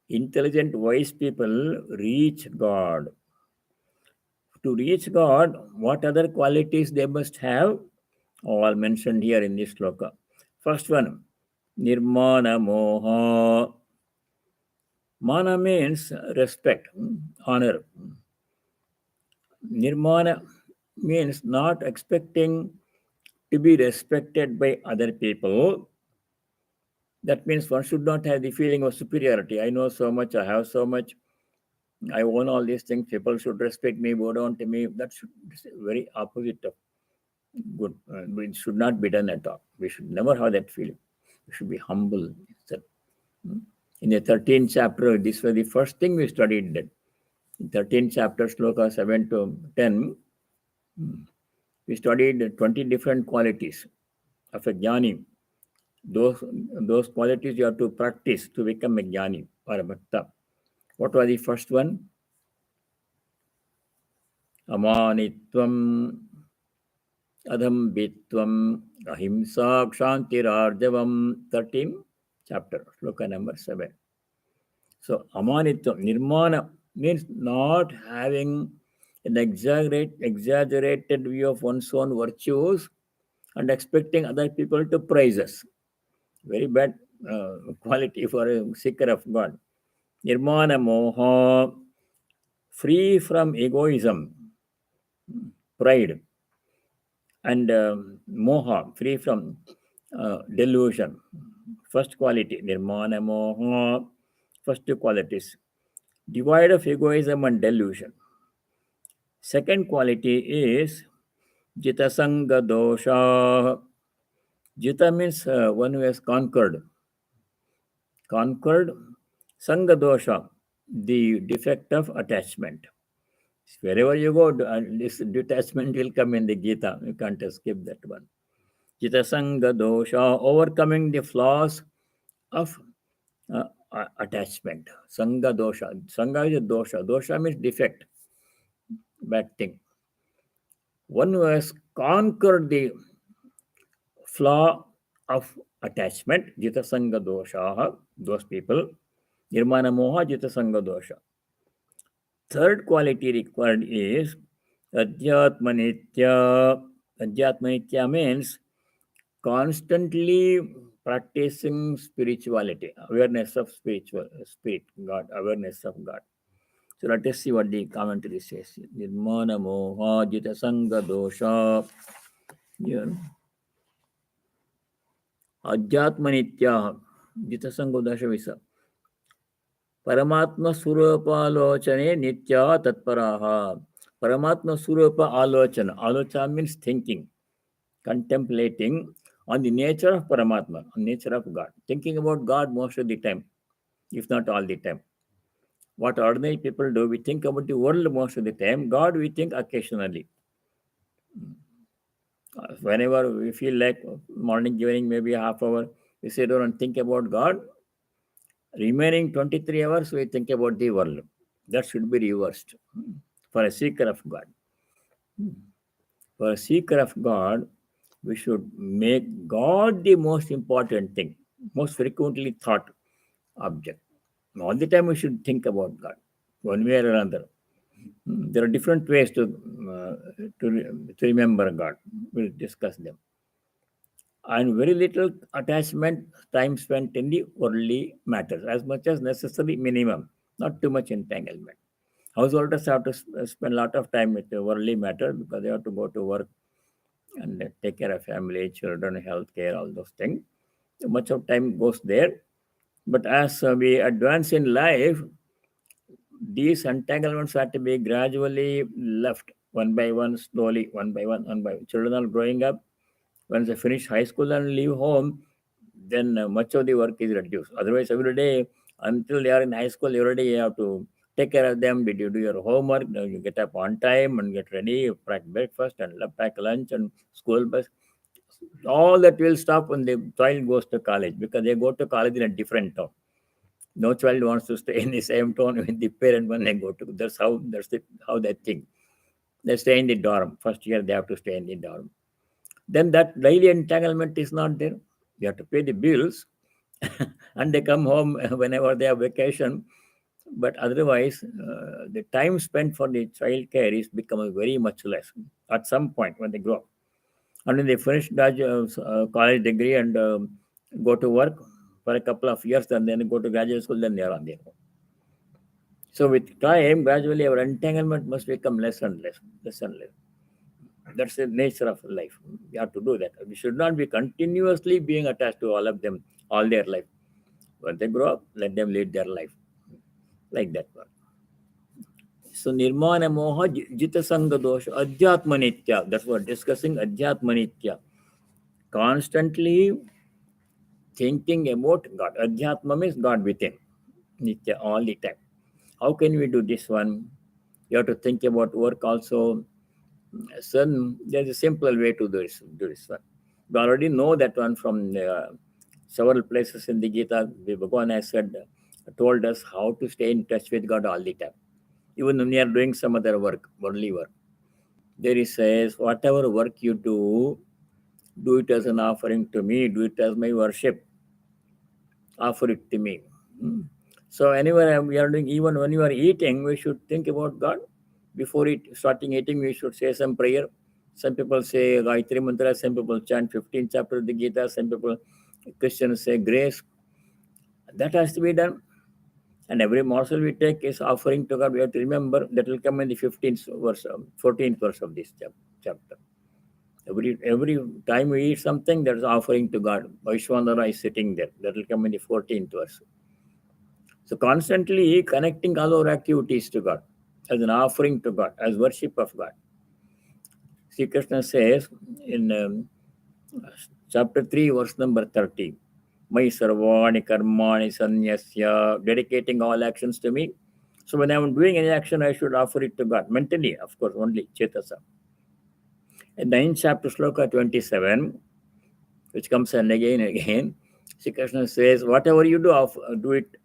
Intelligent, wise people reach God. To reach God, what other qualities they must have? All mentioned here in this sloka. First one, Nirmana Moha. Mana means respect, honor. Nirmana means not expecting to be respected by other people. That means one should not have the feeling of superiority. I know so much, I have so much, I own all these things, people should respect me, bow down to me. That's very opposite of good. It should not be done at all. We should never have that feeling. We should be humble. In the 13th chapter, this was the first thing we studied. That 13th chapter, sloka 7 to 10, we studied 20 different qualities of a jnani. Those qualities you have to practice to become a jnani or a bhakta. What was the first one? amanitvam, adhambitvam, ahimsa, kshantirarjavam. 13th chapter, sloka number 7. So, amanitvam, nirmana means not having an exaggerated view of one's own virtues and expecting other people to praise us. Very bad quality for a seeker of God. Nirmana moha, free from egoism, pride, and moha, free from delusion. First quality, nirmana moha, first two qualities, devoid of egoism and delusion. Second quality is jitasanga dosha. Jita means one who has conquered. Conquered sanga dosha, the defect of attachment. Wherever you go, this detachment will come in the Gita. You can't escape that one. Jitasanga dosha, overcoming the flaws of attachment. Sanga dosha. Sanga is a dosha. Dosha means defect, bad thing. One who has conquered the flaw of attachment, jitasanga dosha, those people, nirmana moha jitasanga dosha. Third quality required is adhyatmanitya. Adhyatmanitya means constantly practicing spirituality, awareness of spiritual spirit, God, awareness of God. So let us see what the commentary says. Nirmana moha jita sanga dosha. Here. Adhyatmanitya jita sanga dosha visa. Paramatma surupalochane nitya tatparaha. Paramatma surupa alochana. Alochana means thinking, contemplating on the nature of Paramatma, on nature of God. Thinking about God most of the time, if not all the time. What ordinary people do, we think about the world most of the time. God, we think occasionally. Whenever we feel like morning, evening, maybe a half hour, we sit down and think about God. Remaining 23 hours, we think about the world. That should be reversed for a seeker of God. For a seeker of God, we should make God the most important thing, most frequently thought object. All the time we should think about God, one way or another. There are different ways to remember God. We'll discuss them. And very little attachment time spent in the worldly matters, as much as necessary minimum, not too much entanglement. Householders have to spend a lot of time with the worldly matter because they have to go to work and take care of family, children, health care, all those things. Much of time goes there. But as we advance in life, these entanglements have to be gradually left one by one, slowly, one by one, one by one. Children are growing up. Once they finish high school and leave home, then much of the work is reduced. Otherwise, every day, until they are in high school, every day you have to take care of them. Did you do your homework? You get up on time and get ready, pack breakfast and pack lunch and school bus. All that will stop when the child goes to college because they go to college in a different town. No child wants to stay in the same town with the parent when they go to. How they think. They stay in the dorm. First year they have to stay in the dorm. Then that daily entanglement is not there. You have to pay the bills, and they come home whenever they have vacation. But otherwise, the time spent for the child care is becoming very much less at some point when they grow up. And when they finish college degree and go to work for a couple of years, and then go to graduate school, then they are on their own. So with time, gradually our entanglement must become less and less, less and less. That's the nature of life. We have to do that. We should not be continuously being attached to all of them all their life. When they grow up, let them lead their life like that one. So nirmana moha jita sanga dosha adhyatmanitya. That's what we're discussing, adhyatmanitya. Constantly thinking about God. Adhyatma means God within. Nitya, all the time. How can we do this one? You have to think about work also. Son, there's a simple way to do this one. We already know that one from several places in the Gita. Bhagavad has told us how to stay in touch with God all the time. Even when we are doing some other work, worldly work. There he says, whatever work you do it as an offering to me, do it as my worship, offer it to me. So anywhere we are doing, even when you are eating, we should think about God. Before starting eating, we should say some prayer. Some people say Gayatri Mantra, some people chant 15th chapter of the Gita, some people, Christians say grace. That has to be done. And every morsel we take is offering to God. We have to remember that will come in the 15th verse, 14th verse of this chapter. Every time we eat something, that is offering to God. Vaishwanara is sitting there. That will come in the 14th verse. So constantly connecting all our activities to God as an offering to God, as worship of God. Sri Krishna says in chapter 3, verse number 30, Mai sarvani karmani sanyasya, dedicating all actions to me. So when I'm doing any action, I should offer it to God. Mentally, of course, only chetasa. In 9th chapter, sloka 27, which comes and again, Sri Krishna says, whatever you do it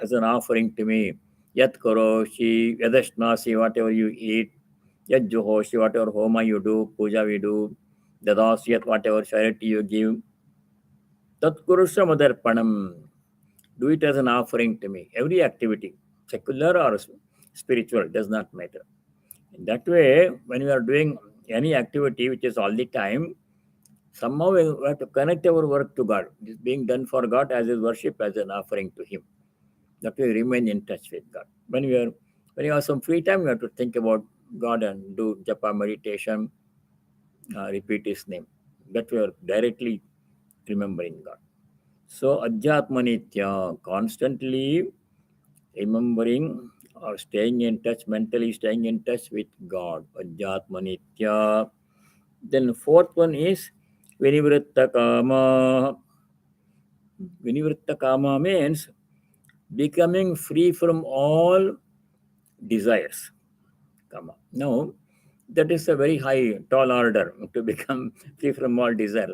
as an offering to me. Yat karoshi, yadashnasi, whatever you eat. Yat juhoshi, whatever homa you do, puja we do. Dadasyat, whatever charity you give. Tat kurusha madarpanam. Do it as an offering to me. Every activity, secular or spiritual, does not matter. In that way, when you are doing any activity which is all the time, somehow we have to connect our work to God. It is being done for God as His worship, as an offering to Him. That we remain in touch with God. When you have some free time, you have to think about God and do japa meditation, repeat His name. That we are directly remembering God. So Adhyatmanitya, constantly remembering or staying in touch, mentally staying in touch with God. Adhyatmanitya. Then fourth one is Vinivritta Kama. Vinivritta Kama means becoming free from all desires. Kama. Now, that is a very high, tall order to become free from all desire.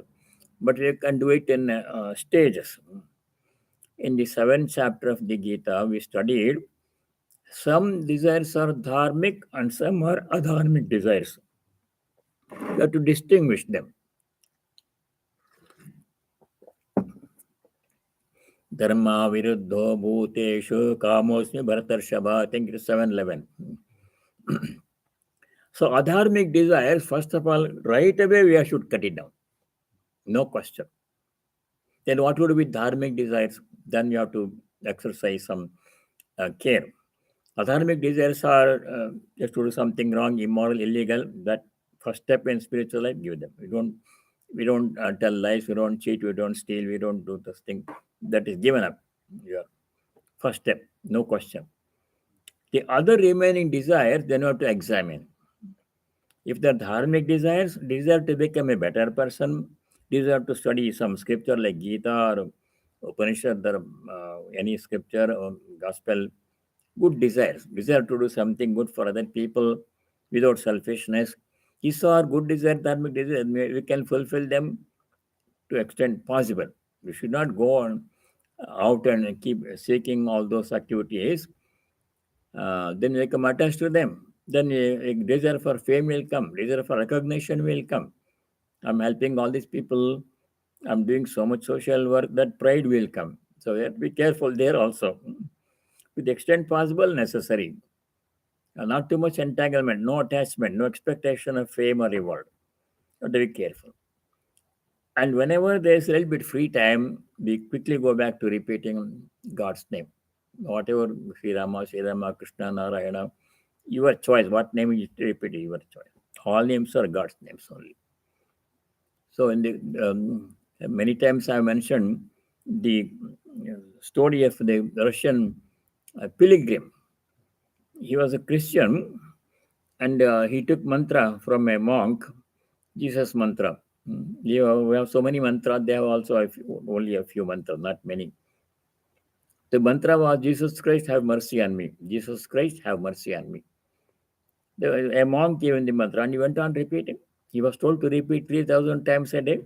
But we can do it in stages. In the 7th chapter of the Gita, we studied some desires are dharmic and some are adharmic desires. You have to distinguish them. Dharma viruddho bhuteshu kamosmi bharatarshava. I think it is 7:11. So adharmic desires, first of all, right away we should cut it down. No question. Then what would be dharmic desires? Then you have to exercise some care. Adharmic desires are just to do something wrong, immoral, illegal. That first step in spiritual life, give them. We don't tell lies. We don't cheat. We don't steal. We don't do this thing. That is given up. Yeah. First step, no question. The other remaining desires, then you have to examine. If the dharmic desires, desire to become a better person, desire to study some scripture like Gita or Upanishad or any scripture or gospel, good desires, desire to do something good for other people without selfishness. These are good desires, dharmic desires. We can fulfill them to extent possible. We should not go on out and keep seeking all those activities. Then we become attached to them. Then a desire for fame will come, desire for recognition will come. I'm helping all these people. I'm doing so much social work that pride will come. So we have to be careful there also. To the extent possible, necessary. Not too much entanglement, no attachment, no expectation of fame or reward. You have to be careful. And whenever there's a little bit free time, we quickly go back to repeating God's name. Whatever Sri Rama, Sri Rama, Krishna, Narayana, your choice. What name you repeat, your choice. All names are God's names only. So in the many times I mentioned the story of the Russian pilgrim. He was a Christian and he took mantra from a monk, Jesus mantra. We have so many mantras. They have also only a few mantras, not many. The mantra was Jesus Christ, have mercy on me. Jesus Christ, have mercy on me. A monk gave him the mantra and he went on repeating. He was told to repeat 3,000 times a day.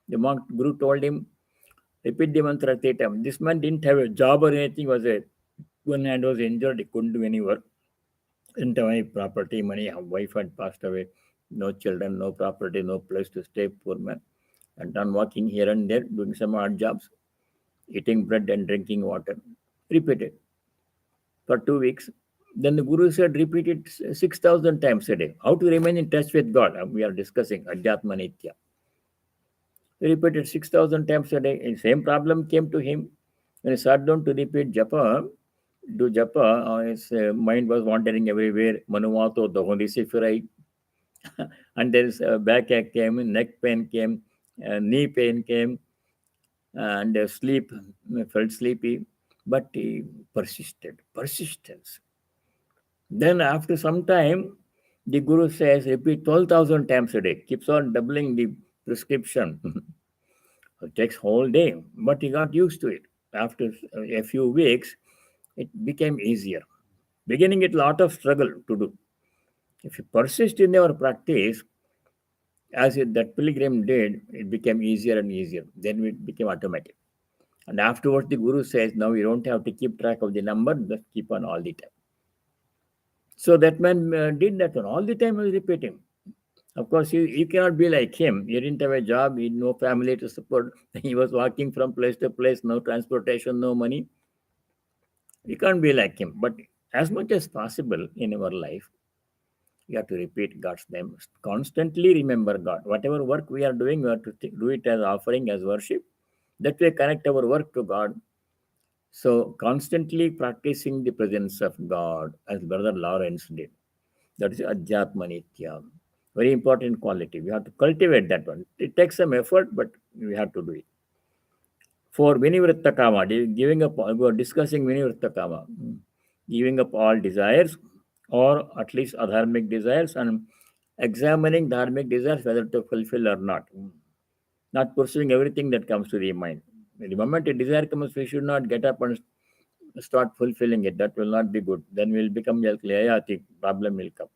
The monk guru told him, repeat the mantra 3 times. This man didn't have a job or anything. One hand was injured. He couldn't do any work. Didn't have any property, money. His wife had passed away. no children, no property, no place to stay, poor man. And on walking here and there, doing some odd jobs, eating bread and drinking water. Repeated for 2 weeks. Then the Guru said, repeat it 6,000 times a day. How to remain in touch with God? We are discussing Adhyatma Nitya. He repeated 6,000 times a day. And same problem came to him. When he sat down to repeat japa, do japa, his mind was wandering everywhere. Manuvato, the Holy Sifurai. And then back ache came, neck pain came, knee pain came, and sleep, felt sleepy. But he persisted. Persistence. Then after some time, the Guru says, repeat 12,000 times a day. Keeps on doubling the prescription. It takes whole day, but he got used to it. After a few weeks, it became easier. Beginning, it lot of struggle to do. If you persist in your practice, as that pilgrim did, it became easier and easier. Then it became automatic. And afterwards, the Guru says, now you don't have to keep track of the number, just keep on all the time. So that man did that one. All the time he was repeating. Of course, you cannot be like him. He didn't have a job, he had no family to support. He was walking from place to place, no transportation, no money. You can't be like him. But as much as possible in our life, we have to repeat God's name. Constantly remember God. Whatever work we are doing, we have to do it as offering, as worship. That way, connect our work to God. So, constantly practicing the presence of God, as Brother Lawrence did. That is Adhyatma Nitya. Very important quality. We have to cultivate that one. It takes some effort, but we have to do it. For Vinivritta Kama, giving up, we are discussing Vinivritta Kama, giving up all desires, or at least adharmic desires, and examining dharmic desires whether to fulfill or not. Not pursuing everything that comes to the mind. The moment a desire comes, we should not get up and start fulfilling it. That will not be good. Then we will become yayati, problem will come.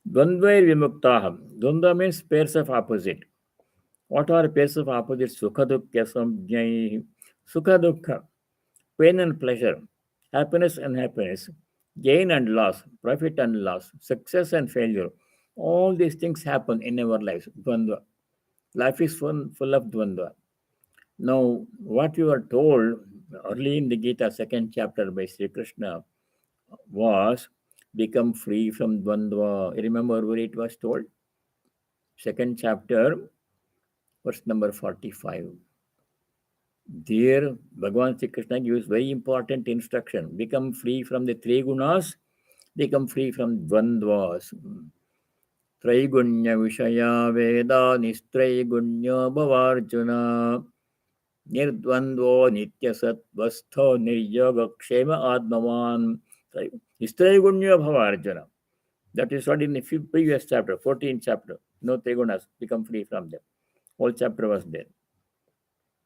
Dvandvair vimuktaha. Dvandva means pairs of opposite. What are pairs of opposite? Sukha dukkha samjnai. Sukha dukkha, pain and pleasure, happiness and happiness, gain and loss, profit and loss, success and failure. All these things happen in our lives. Dvandva. Life is full of dvandva. Now, what we were told early in the Gita, second chapter by Sri Krishna, was become free from dvandva. Remember where it was told? Second chapter, verse number 45. There, Bhagavan Sri Krishna gives very important instruction. Become free from the three gunas, become free from dvandvas. Traigunya Vishaya Veda Nistrayigunya Bhavarjuna Nirdvandvo Nityasattvastho Niryoga Kshema Atmavan. Nistrayigunya Bhavarjuna. That is what in the previous chapter, 14th chapter. No trigunas, become free from them. Whole chapter was there.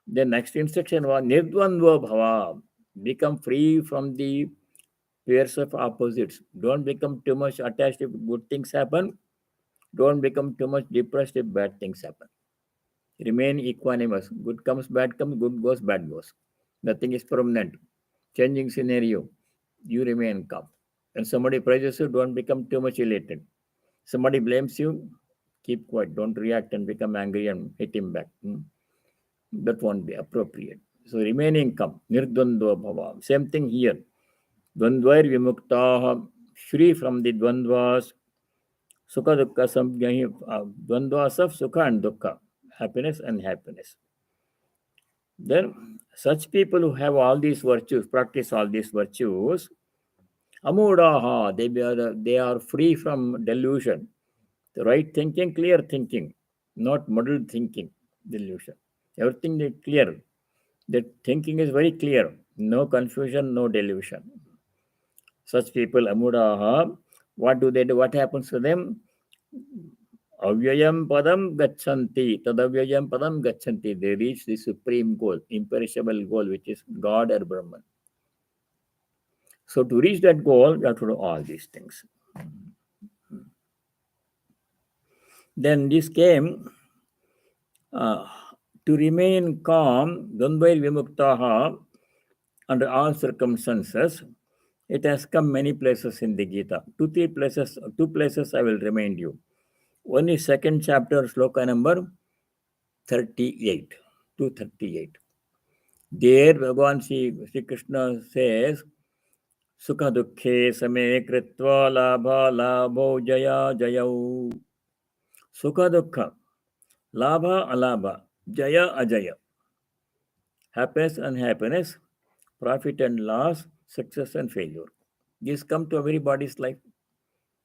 The next instruction was Nirdvandva Bhava. Become free from the pairs of opposites. Don't become too much attached if good things happen. Don't become too much depressed if bad things happen. Remain equanimous. Good comes, bad comes, good goes, bad goes. Nothing is permanent. Changing scenario. You remain calm. When somebody praises you, don't become too much elated. Somebody blames you, keep quiet. Don't react and become angry and hit him back. That won't be appropriate. So remaining calm. Nirdvandva bhava. Same thing here. Dvandvair vimuktaha. Free from the dvandvas. Sukha dukkha samjnahi. Dvandvas of sukha and dukkha. Happiness and happiness. Then such people who have all these virtues, practice all these virtues, amudaha, they are free from delusion. The right thinking, clear thinking, not muddled thinking, delusion. Everything is clear. The thinking is very clear. No confusion, no delusion. Such people, amudaha, what do they do? What happens to them? Avyayam padam gachanti. Tadavyayam padam gachanti. They reach the supreme goal, imperishable goal, which is God or Brahman. So to reach that goal, you have to do all these things. Then this came to remain calm, dvandvair vimuktaha, under all circumstances, It has come many places in the Gita. Two places I will remind you. One is second chapter, sloka number 38, 238. There, Bhagavan Sri Krishna says, Sukha dukhe same kritva labha labho jaya jayau. Sukha dukha, labha alabha, jaya ajaya. Happiness and unhappiness, profit and loss, success and failure. These come to everybody's life.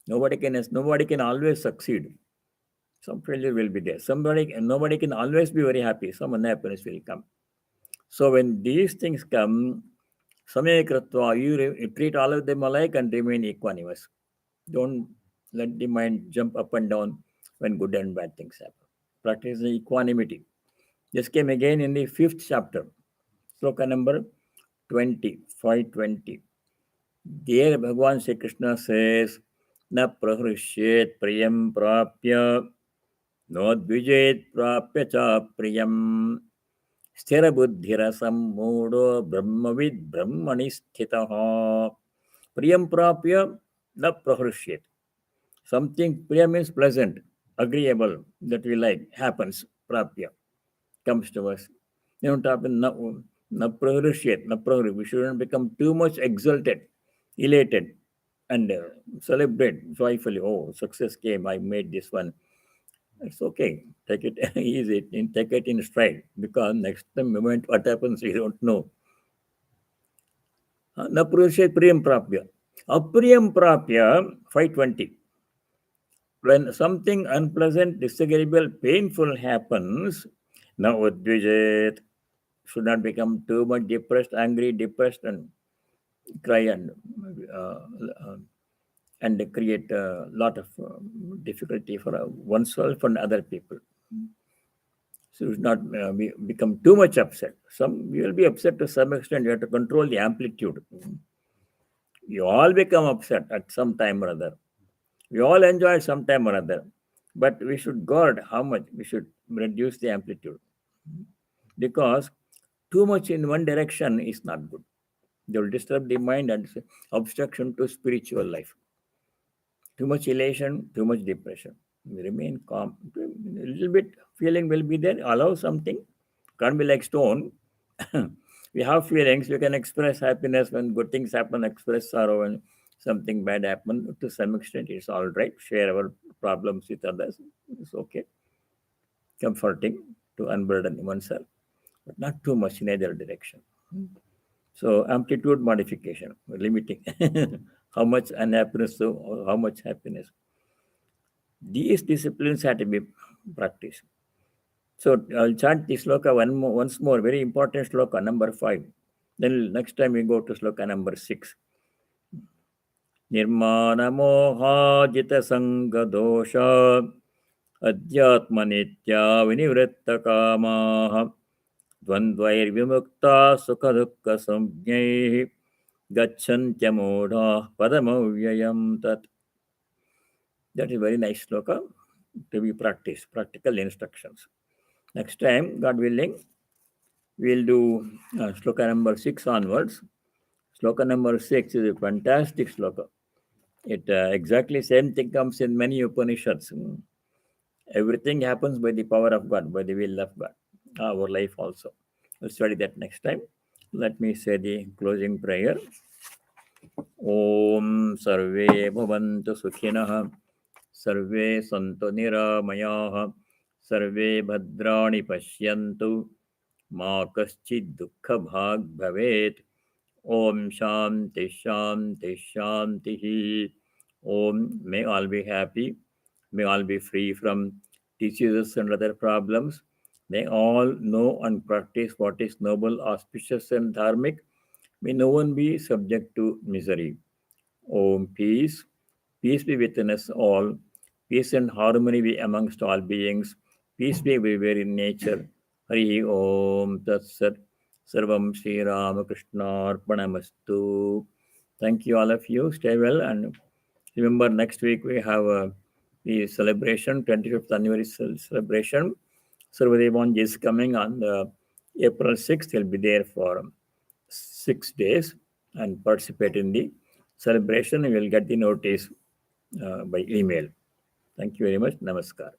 Nobody can always succeed. Some failure will be there. Nobody can always be very happy. Some unhappiness will come. So when these things come, samaya kritva, you treat all of them alike and remain equanimous. Don't let the mind jump up and down when good and bad things happen. Practice the equanimity. This came again in the fifth chapter, sloka number 20, 520. There Bhagavan Sri Krishna says, Na prahrishyet priyam prapya, no dvijet prapya cha priyam. Sthira buddhira sammudo brahmavid brahmani sthitaha. Priyam prapya na prahrishyet. Something priya means pleasant, agreeable, that we like, happens, prapya, comes to us. You don't happen, we shouldn't become too much exalted, elated, and celebrate joyfully. Oh, success came, I made this one. It's okay. Take it easy, take it in stride, because next moment what happens, we don't know. Na prushyet priyam prapya. Apriyam prapya, 520. When something unpleasant, disagreeable, painful happens, now udvijet, should not become too much depressed, angry, depressed, and cry uh, uh, and create a lot of difficulty for oneself and other people. So should not become too much upset. Some you will be upset to some extent. You have to control the amplitude. You all become upset at some time or other. We all enjoy some time or other, but we should guard how much. We should reduce the amplitude, because too much in one direction is not good. They will disturb the mind and obstruction to spiritual life. Too much elation, too much depression. We remain calm. A little bit feeling will be there. Allow something. Can't be like stone. We have feelings. We can express happiness when good things happen, express sorrow when something bad happen. To some extent, it's all right. Share our problems with others. It's okay. Comforting to unburden oneself, but not too much in either direction. So amplitude modification, limiting how much unhappiness, so how much happiness. These disciplines have to be practiced. So I'll chant the sloka once more, very important sloka, number 5. Then next time we go to sloka number 6. Nirmana mohajita sanga dosha adhyatma nitya vinivritta kamaha dvandvair vimukta sukha dukkha samjnaihi gacchantya modha padamavyayam tat. That is very nice sloka to be practiced, practical instructions. Next time, God willing, we'll do sloka number 6 onwards. Sloka number 6 is a fantastic sloka. It exactly same thing comes in many Upanishads. Everything happens by the power of God, by the will of God. Our life also. We'll study that next time. Let me say the closing prayer. Om Sarve Bhavantu Sukhinah Sarve Santu Niramayaha Sarve Bhadrani Pashyantu Ma Kaschid Dukkha Bhag Bhavet. Om Shanti Shanti Shanti. Om, may all be happy. May all be free from diseases and other problems. May all know and practice what is noble, auspicious, and dharmic. May no one be subject to misery. Om, peace. Peace be within us all. Peace and harmony be amongst all beings. Peace be everywhere in nature. Hari Om Tat Sat. Sarvam Sri Ramakrishna Arpanamastu. Thank you, all of you. Stay well. And remember, next week we have the celebration, 25th anniversary celebration. Sarvadevanji is coming on April 6th. He'll be there for 6 days and participate in the celebration, you will get the notice by email. Thank you very much. Namaskar.